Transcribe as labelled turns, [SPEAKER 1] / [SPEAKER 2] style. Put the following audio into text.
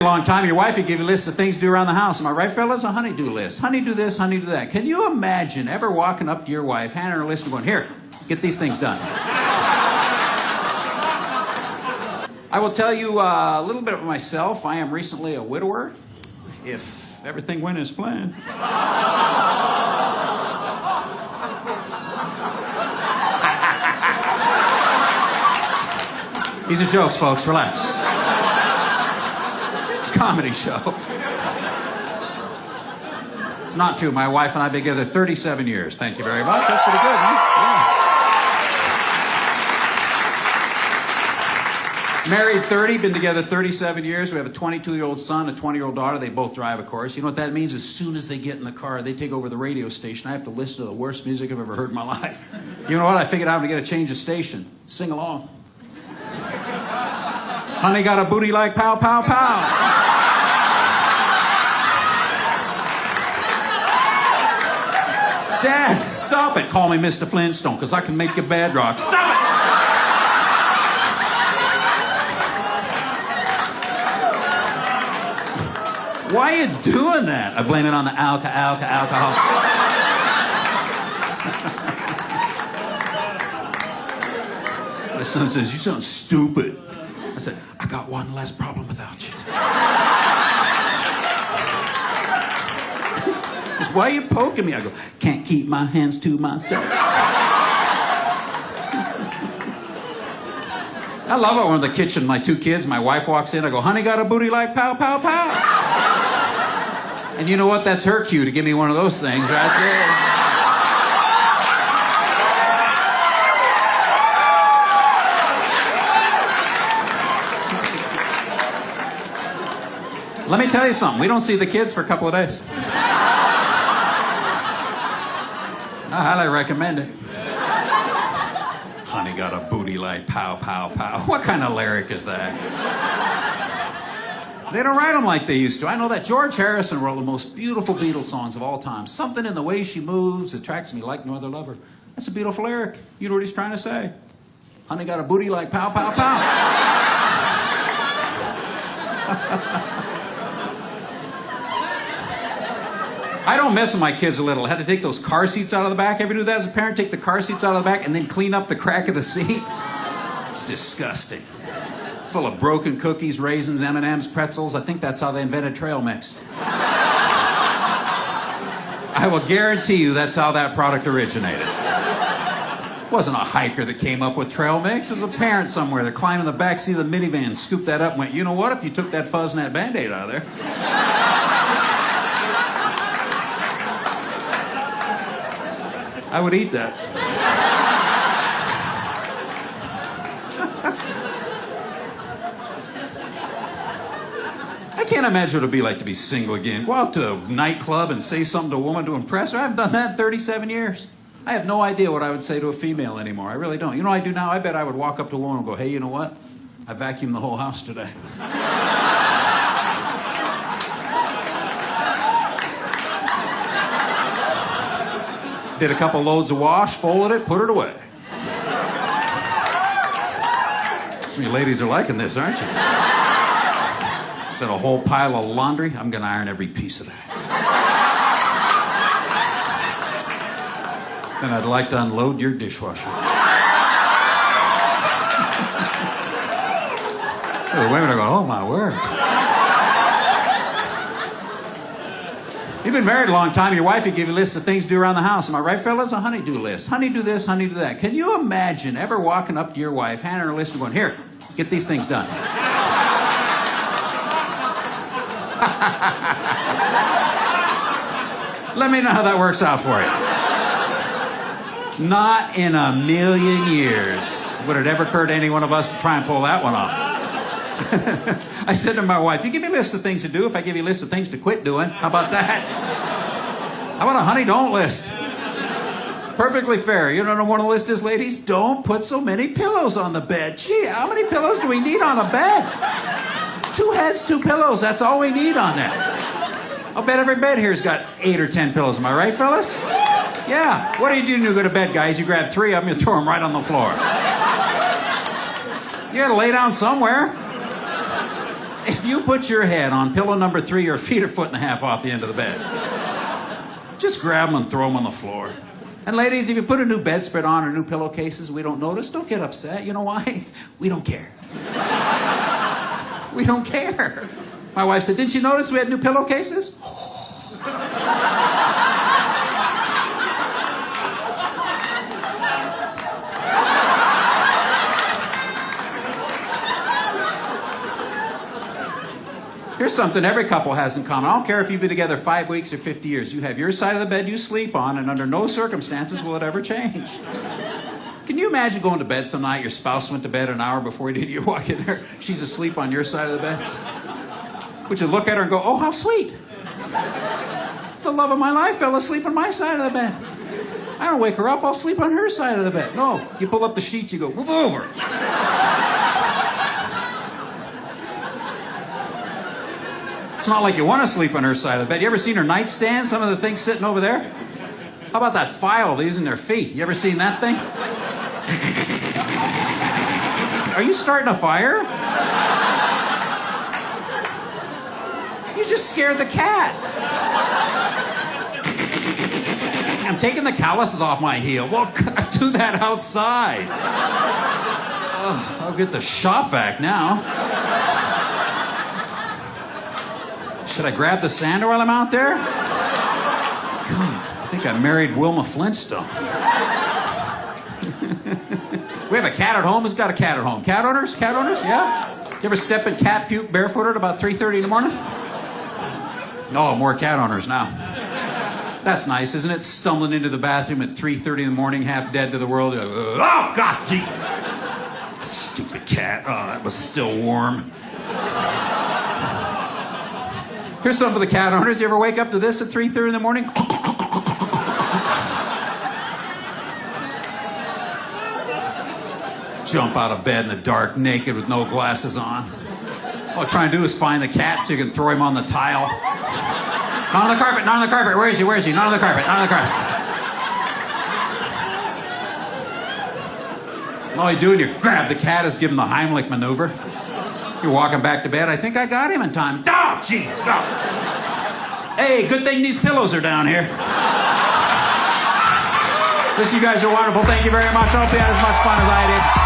[SPEAKER 1] long time, your wife would give you a list of things to do around the house. Am I right, fellas? A honey-do list. Honey, do this, honey, do that. Can you imagine ever walking up to your wife, handing her a list and going, here, get these things done? I will tell you a little bit about myself. I am recently a widower, if everything went as planned. These are jokes, folks. Relax. It's a comedy show. It's not true. My wife and I have been together 37 years. Thank you very much. That's pretty good, huh? Yeah. Married 30, been together 37 years. We have a 22-year-old son, a 20-year-old daughter. They both drive, of course. You know what that means? As soon as they get in the car, they take over the radio station. I have to listen to the worst music I've ever heard in my life. You know what? I figured out to get a change of station. Sing along. Honey got a booty like pow, pow, pow. Dad, stop it. Call me Mr. Flintstone, because I can make you bad rock. Stop it! Why are you doing that? I blame it on the alcohol. My son says, you sound stupid. I said, I got one less problem without you. Why are you poking me? I go, can't keep my hands to myself. I love it when in the kitchen, my two kids, my wife walks in, I go, honey got a booty like pow, pow, pow. And you know what? That's her cue to give me one of those things right there. Let me tell you something. We don't see the kids for a couple of days. I highly recommend it. Honey got a booty like pow, pow, pow. What kind of lyric is that? They don't write them like they used to. I know that George Harrison wrote the most beautiful Beatles songs of all time. Something in the way she moves attracts me like no other lover. That's a beautiful lyric. You know what he's trying to say. Honey got a booty like pow, pow, pow. I don't mess with my kids a little. I had to take those car seats out of the back. Ever do that as a parent? Take the car seats out of the back and then clean up the crack of the seat? It's disgusting. Full of broken cookies, raisins, M&Ms, pretzels. I think that's how they invented trail mix. I will guarantee you that's how that product originated. It wasn't a hiker that came up with trail mix. It was a parent somewhere that climbed in the back seat of the minivan, scooped that up and went, you know what? If you took that fuzz and that Band-Aid out of there... I would eat that. I can't imagine what it'd be like to be single again. Go out to a nightclub and say something to a woman to impress her. I haven't done that in 37 years. I have no idea what I would say to a female anymore. I really don't. You know what I do now? I bet I would walk up to a woman and go, hey, you know what? I vacuumed the whole house today. Did a couple loads of wash, folded it, put it away. Some of you ladies are liking this, aren't you? Instead of a whole pile of laundry, I'm going to iron every piece of that. Then I'd like to unload your dishwasher. The women are going, oh my word. You've been married a long time. Your wife would give you a list of things to do around the house. Am I right, fellas? A honey-do list. Honey, do this, honey, do that. Can you imagine ever walking up to your wife, handing her a list and going, here, get these things done? Let me know how that works out for you. Not in a million years would it ever occur to any one of us to try and pull that one off. I said to my wife, you give me a list of things to do if I give you a list of things to quit doing. How about that? How about a honey don't list? Perfectly fair. You don't know what the list is, ladies? Don't put so many pillows on the bed. Gee, how many pillows do we need on the bed? 2 heads, 2 pillows. That's all we need on there. I'll bet every bed here's got 8 or 10 pillows. Am I right, fellas? Yeah. What do you do when you go to bed, guys? You grab 3 of them, you throw them right on the floor. You gotta lay down somewhere. If you put your head on pillow number 3, your feet are 1.5 feet off the end of the bed. Just grab them and throw them on the floor. And ladies, if you put a new bedspread on or new pillowcases we don't notice, don't get upset. You know why? We don't care. We don't care. My wife said, didn't you notice we had new pillowcases? Here's something every couple has in common. I don't care if you've been together 5 weeks or 50 years. You have your side of the bed you sleep on, and under no circumstances will it ever change. Can you imagine going to bed some night, your spouse went to bed an hour before you did, you walk in there, she's asleep on your side of the bed? Would you look at her and go, oh, how sweet. The love of my life fell asleep on my side of the bed. I don't wake her up, I'll sleep on her side of the bed. No, you pull up the sheets, you go, move over. It's not like you want to sleep on her side of the bed. You ever seen her nightstand? Some of the things sitting over there? How about that file they're using their feet? You ever seen that thing? Are you starting a fire? You just scared the cat. I'm taking the calluses off my heel. Well, do that outside. I'll get the shop vac now. Should I grab the sander while I'm out there? God, I think I married Wilma Flintstone. We have a cat at home. Who's got a cat at home? Cat owners? Cat owners? Yeah? You ever step in cat puke barefooted at about 3:30 in the morning? Oh, more cat owners now. That's nice, isn't it? Stumbling into the bathroom at 3:30 in the morning, half dead to the world. Oh, God, gee. Stupid cat. Oh, that was still warm. Here's some for the cat owners. You ever wake up to this at 3:30 in the morning? Jump out of bed in the dark, naked, with no glasses on. All I'm trying to do is find the cat so you can throw him on the tile. Not on the carpet, not on the carpet. Where is he? Where is he? Not on the carpet, not on the carpet. All you do when you grab the cat is give him the Heimlich maneuver. You're walking back to bed. I think I got him in time. Oh, jeez. Oh. Hey, good thing these pillows are down here. Listen, you guys are wonderful. Thank you very much. I hope you had as much fun as I did.